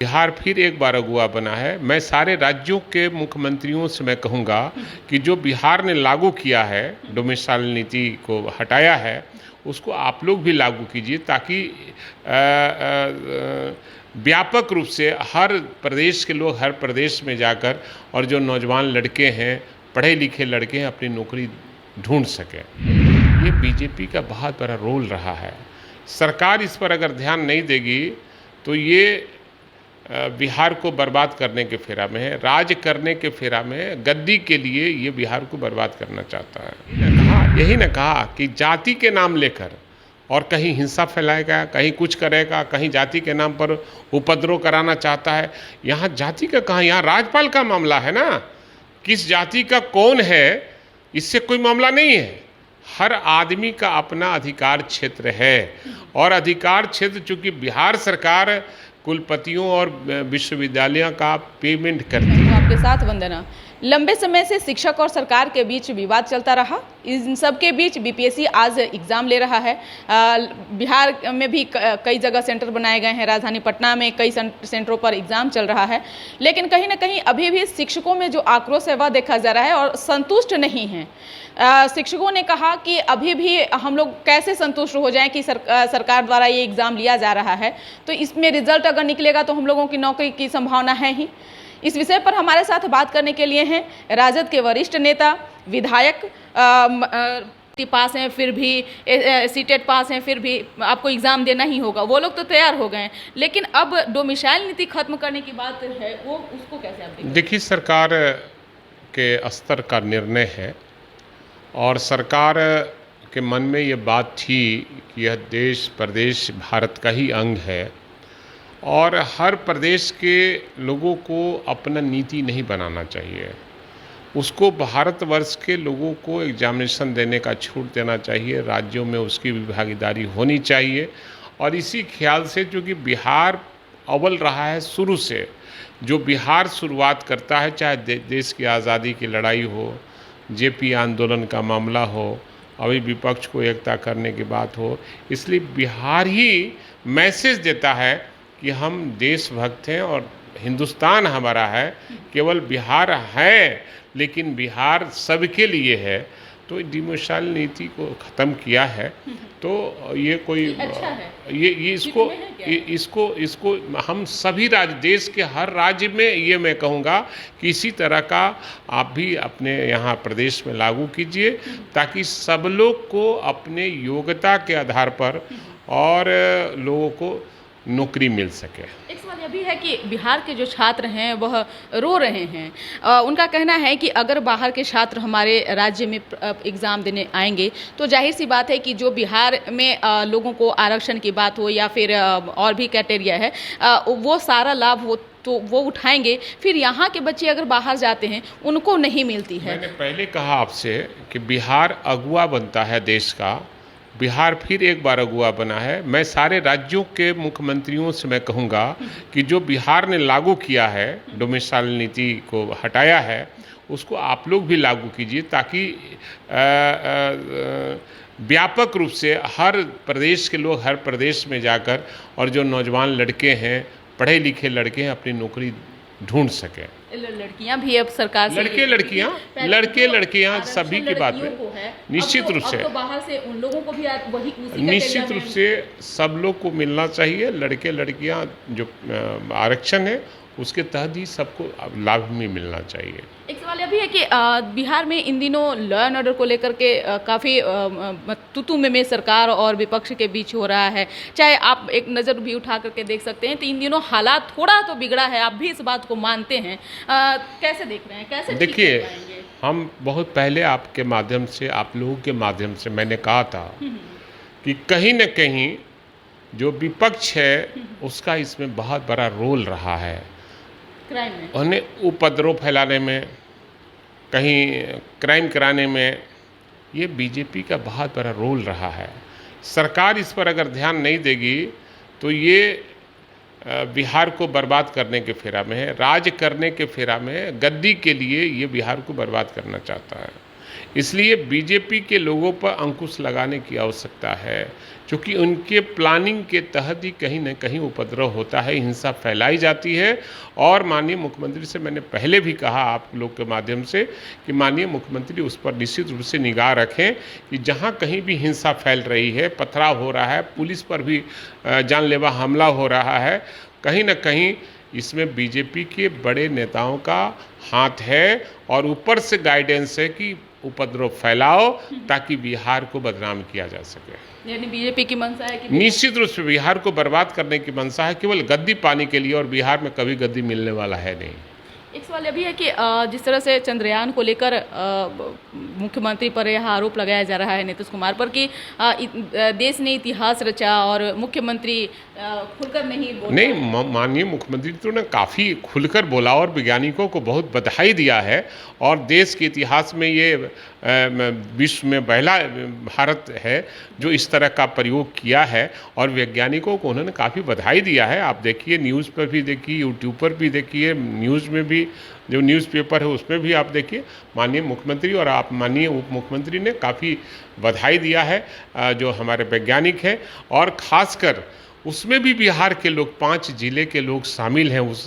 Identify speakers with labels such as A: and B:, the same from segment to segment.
A: बिहार फिर एक बार अगुवा बना है। मैं सारे राज्यों के मुख्यमंत्रियों से मैं कहूँगा कि जो बिहार ने लागू किया है, डोमिसाइल नीति को हटाया है, उसको आप लोग भी लागू कीजिए ताकि व्यापक रूप से हर प्रदेश के लोग हर प्रदेश में जाकर और जो नौजवान लड़के हैं, पढ़े लिखे लड़के हैं, अपनी नौकरी ढूंढ सकें। ये बीजेपी का बहुत बड़ा रोल रहा है। सरकार इस पर अगर ध्यान नहीं देगी तो ये बिहार को बर्बाद करने के फेरा में है, राज करने के फेरा में है, गद्दी के लिए ये बिहार को बर्बाद करना चाहता है। यही न कहा कि जाति के नाम लेकर और कहीं हिंसा फैलाएगा, कहीं कुछ करेगा, कहीं जाति के नाम पर उपद्रव कराना चाहता है। यहाँ जाति का कहाँ, यहाँ राज्यपाल का मामला है ना, किस जाति का कौन है इससे कोई मामला नहीं है। हर आदमी का अपना अधिकार क्षेत्र है और अधिकार क्षेत्र चूँकि बिहार सरकार कुलपतियों और विश्वविद्यालयों का पेमेंट करती है।
B: आपके साथ वंदना। लंबे समय से शिक्षक और सरकार के बीच विवाद चलता रहा। इन सब के बीच बीपीएससी आज एग्ज़ाम ले रहा है। बिहार में भी कई जगह सेंटर बनाए गए हैं, राजधानी पटना में कई सेंटरों पर एग्ज़ाम चल रहा है, लेकिन कहीं ना कहीं अभी भी शिक्षकों में जो आक्रोश है वह देखा जा रहा है और संतुष्ट नहीं है। शिक्षकों ने कहा कि अभी भी हम लोग कैसे संतुष्ट हो जाएं कि सरकार द्वारा ये एग्ज़ाम लिया जा रहा है, तो इसमें रिजल्ट अगर निकलेगा तो हम लोगों की नौकरी की संभावना है ही। इस विषय पर हमारे साथ बात करने के लिए हैं राजद के वरिष्ठ नेता, विधायक, पास हैं फिर भी सीटेट पास हैं फिर भी आपको एग्ज़ाम देना ही होगा। वो लोग तो तैयार हो गए हैं, लेकिन अब डोमिसाइल नीति खत्म करने की बात है, वो उसको कैसे आप
A: देखिए, सरकार के स्तर का निर्णय है और सरकार के मन में ये बात थी कि यह देश प्रदेश भारत का ही अंग है और हर प्रदेश के लोगों को अपना नीति नहीं बनाना चाहिए। उसको भारतवर्ष के लोगों को एग्जामिनेशन देने का छूट देना चाहिए, राज्यों में उसकी भी भागीदारी होनी चाहिए। और इसी ख्याल से चूँकि बिहार अव्वल रहा है शुरू से, जो बिहार शुरुआत करता है, चाहे देश की आज़ादी की लड़ाई हो, जेपी आंदोलन का मामला हो, अभी विपक्ष को एकता करने की बात हो, इसलिए बिहार ही मैसेज देता है कि हम देशभक्त हैं और हिंदुस्तान हमारा है। केवल बिहार है लेकिन बिहार सबके लिए है। तो डोमिसाइल नीति को ख़त्म किया है तो ये कोई
B: अच्छा है।
A: ये इसको हम सभी राज्य, देश के हर राज्य में, ये मैं कहूँगा कि इसी तरह का आप भी अपने यहाँ प्रदेश में लागू कीजिए ताकि सब लोग को अपने योग्यता के आधार पर और लोगों को नौकरी मिल सके।
B: एक सवाल यह भी है कि बिहार के जो छात्र हैं वह रो रहे हैं। उनका कहना है कि अगर बाहर के छात्र हमारे राज्य में एग्ज़ाम देने आएंगे तो जाहिर सी बात है कि जो बिहार में लोगों को आरक्षण की बात हो या फिर और भी क्राइटेरिया है, वो सारा लाभ हो तो वो उठाएंगे, फिर यहाँ के बच्चे अगर बाहर जाते हैं उनको नहीं मिलती है।
A: मैंने पहले कहा आपसे कि बिहार अगुवा बनता है देश का। बिहार फिर एक बार अगुवा बना है। मैं सारे राज्यों के मुख्यमंत्रियों से मैं कहूँगा कि जो बिहार ने लागू किया है, डोमिसाइल नीति को हटाया है, उसको आप लोग भी लागू कीजिए ताकि व्यापक रूप से हर प्रदेश के लोग हर प्रदेश में जाकर और जो नौजवान लड़के हैं, पढ़े लिखे लड़के हैं, अपनी नौकरी ढूंढ सकें।
B: लड़कियां भी अब सरकार से
A: लड़के लड़कियां सभी की बात में निश्चित रूप से,
B: तो बाहर से उन लोगों को भी वही
A: निश्चित रूप से सब लोग को मिलना चाहिए। लड़के लड़कियां जो आरक्षण है उसके तहत ही सबको लाभ भी मिलना चाहिए।
B: एक सवाल यह भी है कि बिहार में इन दिनों लॉ एंड ऑर्डर को लेकर के काफ़ी तू में सरकार और विपक्ष के बीच हो रहा है। चाहे आप एक नज़र भी उठा करके देख सकते हैं तो इन दिनों हालात थोड़ा तो बिगड़ा है, आप भी इस बात को मानते हैं। कैसे देख रहे हैं, कैसे?
A: देखिए, हम बहुत पहले आपके माध्यम से, आप लोगों के माध्यम से मैंने कहा था कि कहीं न कहीं जो विपक्ष है उसका इसमें बहुत बड़ा रोल रहा है, उन्हें उपद्रव फैलाने में, कहीं क्राइम कराने में। ये बीजेपी का बहुत बड़ा रोल रहा है। सरकार इस पर अगर ध्यान नहीं देगी तो ये बिहार को बर्बाद करने के फेरा में है, राज करने के फेरा में है, गद्दी के लिए ये बिहार को बर्बाद करना चाहता है। इसलिए बीजेपी के लोगों पर अंकुश लगाने की आवश्यकता है, क्योंकि उनके प्लानिंग के तहत ही कहीं न कहीं उपद्रव होता है, हिंसा फैलाई जाती है। और माननीय मुख्यमंत्री से मैंने पहले भी कहा आप लोग के माध्यम से कि माननीय मुख्यमंत्री उस पर निश्चित रूप से निगाह रखें कि जहां कहीं भी हिंसा फैल रही है, पथराव हो रहा है, पुलिस पर भी जानलेवा हमला हो रहा है, कहीं न कहीं इसमें बीजेपी के बड़े नेताओं का हाथ है और ऊपर से गाइडेंस है कि उपद्रव फैलाओ ताकि बिहार को बदनाम किया जा सके।
B: यानी बीजेपी की मंशा है कि
A: निश्चित रूप से बिहार को बर्बाद करने की मंशा है, केवल गद्दी पाने के लिए, और बिहार में कभी गद्दी मिलने वाला है नहीं।
B: एक सवाल यह भी है कि जिस तरह से चंद्रयान को लेकर मुख्यमंत्री पर यह आरोप लगाया जा रहा है नीतीश कुमार पर कि देश ने इतिहास रचा और मुख्यमंत्री खुलकर नहीं बोला।
A: नहीं, माननीय मुख्यमंत्री तो ने काफ़ी खुलकर बोला और वैज्ञानिकों को बहुत बधाई दिया है, और देश के इतिहास में ये विश्व में पहला भारत है जो इस तरह का प्रयोग किया है, और वैज्ञानिकों को उन्होंने काफ़ी बधाई दिया है। आप देखिए, न्यूज़ पर भी देखिए, यूट्यूब पर भी देखिए, न्यूज़ में भी जो न्यूज़पेपर है उसमें भी आप देखिए, माननीय मुख्यमंत्री और आप माननीय उप मुख्यमंत्री ने काफ़ी बधाई दिया है जो हमारे वैज्ञानिक हैं, और ख़ासकर उसमें भी बिहार के लोग 5 जिले के लोग शामिल हैं उस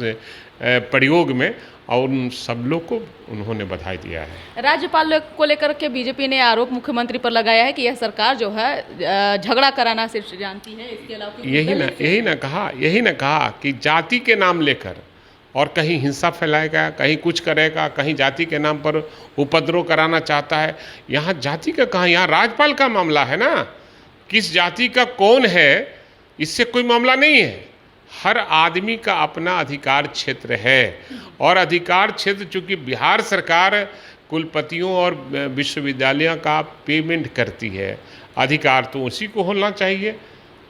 A: प्रयोग में, और उन सब लोग को उन्होंने बधाई दिया है।
B: राज्यपाल को लेकर के बीजेपी ने आरोप मुख्यमंत्री पर लगाया है कि यह सरकार जो है झगड़ा कराना सिर्फ जानती है, इसके अलावा
A: यही ना कहा कि जाति के नाम लेकर और कहीं हिंसा फैलाएगा, कहीं कुछ करेगा, कहीं जाति के नाम पर उपद्रव कराना चाहता है। यहाँ जाति का कहाँ, यहाँ राज्यपाल का मामला है ना, किस जाति का कौन है इससे कोई मामला नहीं है। हर आदमी का अपना अधिकार क्षेत्र है, और अधिकार क्षेत्र चूँकि बिहार सरकार कुलपतियों और विश्वविद्यालयों का पेमेंट करती है, अधिकार तो उसी को होना चाहिए,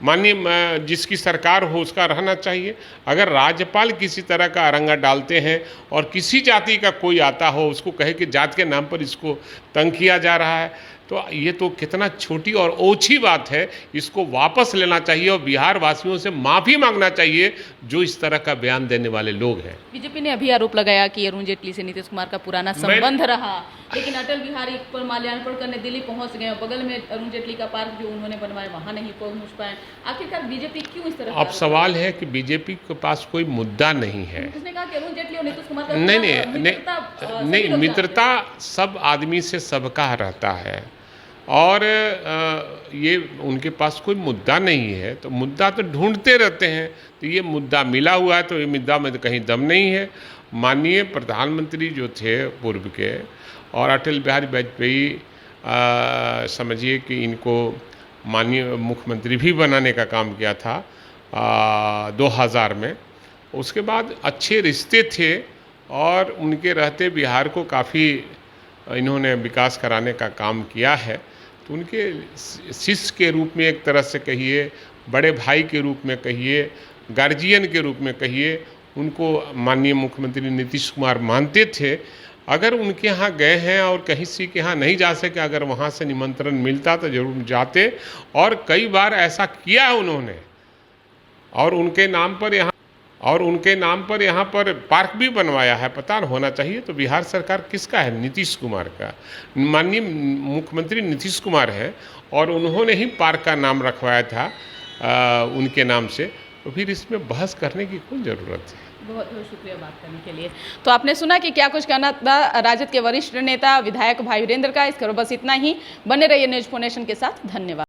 A: माननीय जिसकी सरकार हो उसका रहना चाहिए। अगर राज्यपाल किसी तरह का अरंगा डालते हैं और किसी जाति का कोई आता हो उसको कहे कि जात के नाम पर इसको तंग किया जा रहा है, तो ये तो कितना छोटी और ओछी बात है। इसको वापस लेना चाहिए और बिहार वासियों से माफ़ी मांगना चाहिए जो इस तरह का बयान देने वाले लोग हैं।
B: बीजेपी ने अभी आरोप लगाया कि अरुण जेटली से नीतीश कुमार का पुराना संबंध रहा, लेकिन अटल बिहारी पर माल्यार्पण करने दिल्ली पहुंच गए, बगल में अरुण जेटली का पार्क जो उन्होंने बनवाया वहां नहीं पहुंच पाए। आखिरकार बीजेपी क्यों इस तरह?
A: अब सवाल है कि बीजेपी के पास कोई मुद्दा नहीं है।
B: उसने कहा कि अरुण जेटली और नीतीश कुमार का
A: नहीं, मित्रता सब आदमी से सबका रहता है, और ये उनके पास कोई मुद्दा नहीं है, तो मुद्दा तो ढूंढते रहते हैं। तो ये मुद्दा मिला हुआ है, तो ये मुद्दा में तो कहीं दम नहीं है। माननीय प्रधानमंत्री जो थे पूर्व के, और अटल बिहारी वाजपेयी समझिए कि इनको माननीय मुख्यमंत्री भी बनाने का काम किया था 2000 में। उसके बाद अच्छे रिश्ते थे, और उनके रहते बिहार को काफ़ी इन्होंने विकास कराने का काम किया है। तो उनके शिष्य के रूप में एक तरह से कहिए, बड़े भाई के रूप में कहिए, गार्जियन के रूप में कहिए, उनको माननीय मुख्यमंत्री नीतीश कुमार मानते थे। अगर उनके यहाँ गए हैं और कहीं से के यहाँ नहीं जा सके, अगर वहाँ से निमंत्रण मिलता तो जरूर जाते, और कई बार ऐसा किया है उन्होंने, और उनके नाम पर यहाँ पर पार्क भी बनवाया है। पता होना चाहिए तो बिहार सरकार किसका है? नीतीश कुमार का। माननीय मुख्यमंत्री नीतीश कुमार है, और उन्होंने ही पार्क का नाम रखवाया था उनके नाम से, तो फिर इसमें बहस करने की कोई ज़रूरत है?
B: बहुत बहुत शुक्रिया बात करने के लिए। तो आपने सुना कि क्या कुछ कहना था राजद के वरिष्ठ नेता विधायक भाई वीरेंद्र का। इस खबर बस इतना ही। बने रहिए न्यूज़4नेशन के साथ। धन्यवाद।